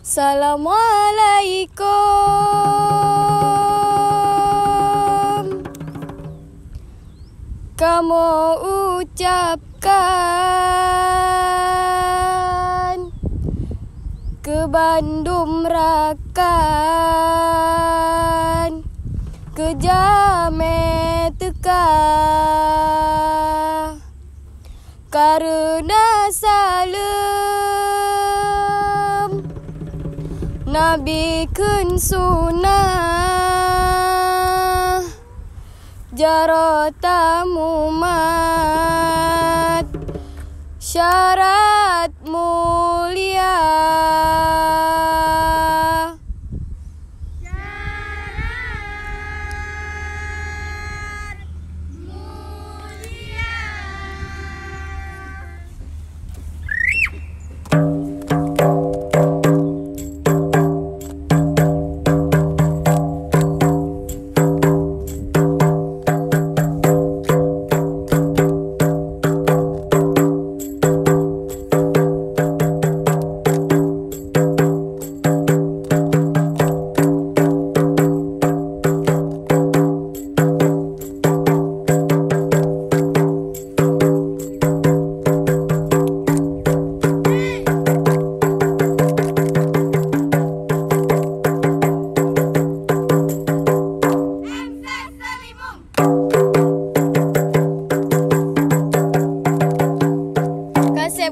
Assalamualaikum. Kamu ucapkan ke Bandung rakan, ke Jame teka, karena salam Nabi kun sunnah, jarotamu mat syarat mulia.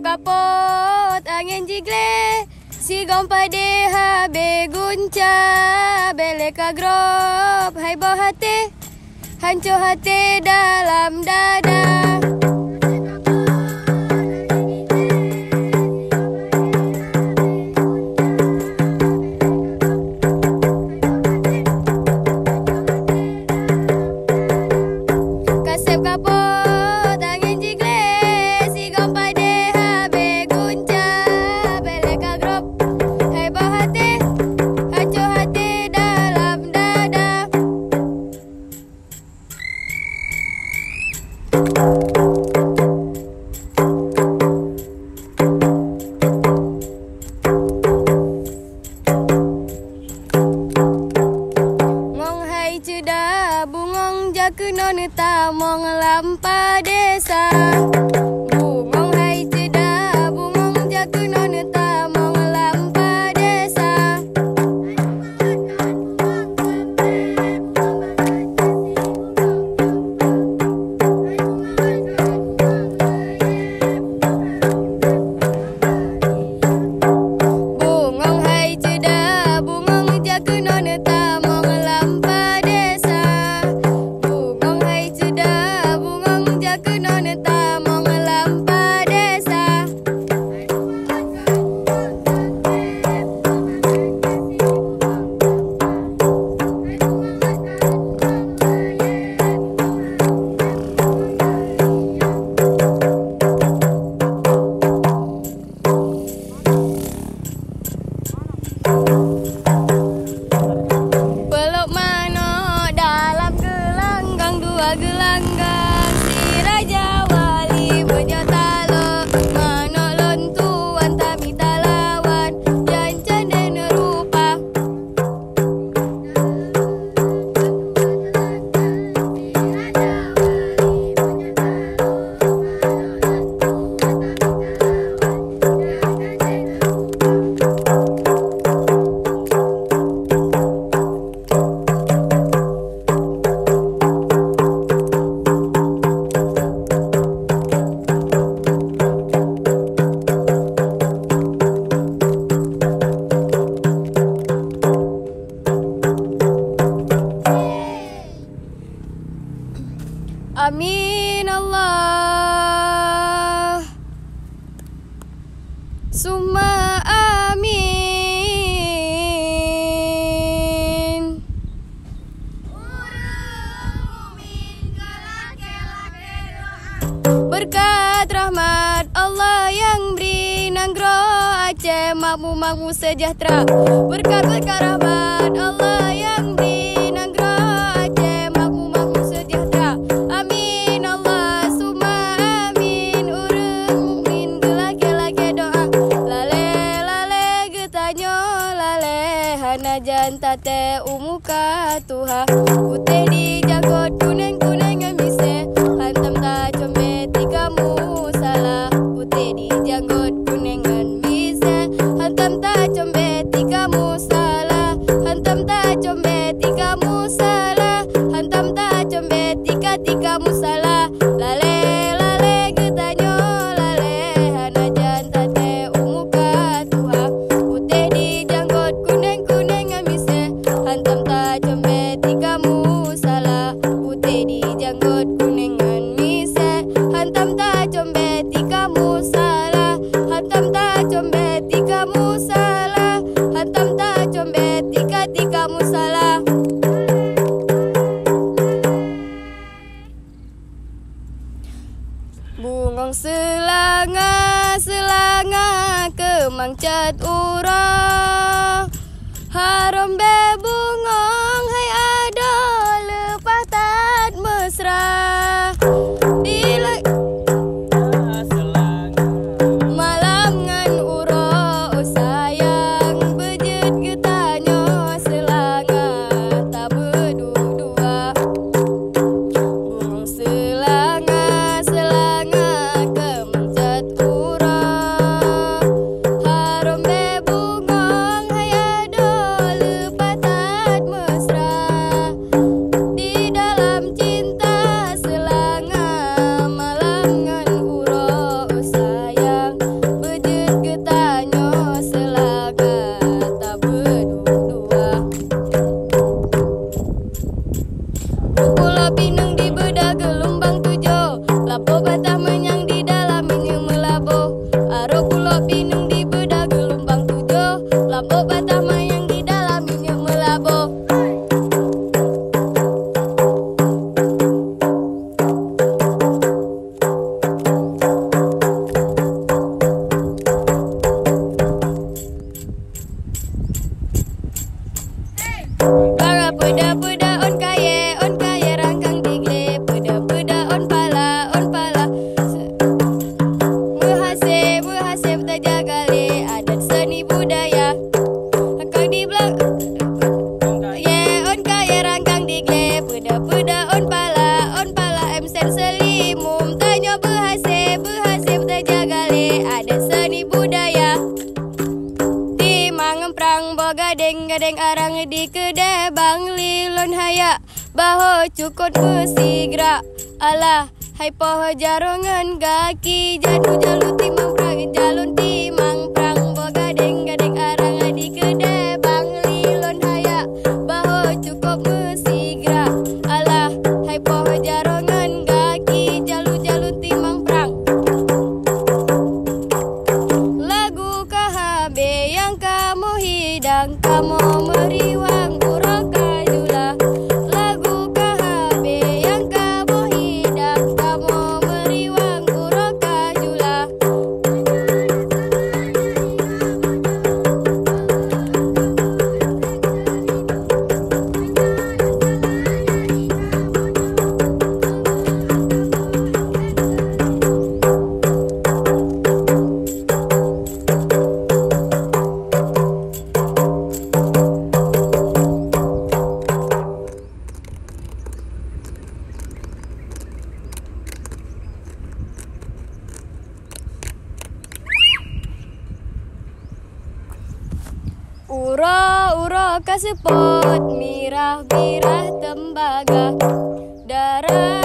Kapot angin jigle, si gompade habe gunca, bele kagrop, hai boh hati, hancur hati dalam dada. Kasep kapot angin jigle, si gompade kunon tamong lampa desa. Bungong hai ceda, bungong jakunon tamong lampa desa. Bungong hai ceda, bungong jakunon tamong lampa desa. Peluk mano dalam gelanggang, dua gelanggang, si Raja Wali menyatalo, mano lontuan tami talawan, yang cenden rupa. Amin Allah summa amin. Berkat rahmat Allah yang beri nanggro Aceh makmur sejahtera. Berkat rahmat Allah yang beri nanggro Aceh makmur sejahtera. Amin Allah summa amin. Urang mukmin gelake doa, lale getanya hanajan tate umuka tuha. Putih di janggut kuning-kuning emise, hantam ta combe tiga musala. Putih di janggut kuning emise, hantam ta combe tiga musala. Hantam ta combe tiga musala. Hantam ta combe tiga musala. Lale lale getanyo lale, hanajan tate umuka tuha. Putih di janggut kuning-kuning emise, hantam ta combe tiga musala. Putih di janggut kuning emise, hantam ta combe tiga musala. Hantam ta combe tiga musala. Hantam ta combe tiga musala. Bungong selanga, selanga kemangcat urang. Harum be bungong hai ada lepas tat mesra. Bila malam ngan uro sayang bejut getanyo selanga tak berdua. Bungong selanga, selanga kemangcat urang. Harum be bungong hai ada lepas tat mesra. Di dalam cinta selanga malam ngan uro sayang bejut getanyo selanga tak berdua. Pulau Pinang di bedah gelombang tujuh, lapo batah menyang di dalamnya melabo. Aro Pulau Pinang di bedah gelombang tujuh, lapo batah menyang di dalamnya melabo. Para peda-peda on kaya rangkang digle, peda-peda on pala Muhasib tak jagale adat seni budaya. Rangkang di belakang on kaya rangkang digle, peda-peda on pala emsen selimum. Tanya berhasib tak jagale adat seni budaya. Timang emprang boga gadeng arang di kedai bang lilon haya baho cukut besi gerak. Alah hai poho jarongan gaki jadu jalu timang prang boga gadeng arang di kedai bang lilon haya baho cukup besi gerak. Alah hai poho jarongan gaki jalu timang prang. Lagu KHB yang kamu hidang, kamu meriwang urang kajula. Lagu KHB yang kamu hidang, kamu meriwang urang kajula. Uro kasepot mirah tembaga darah.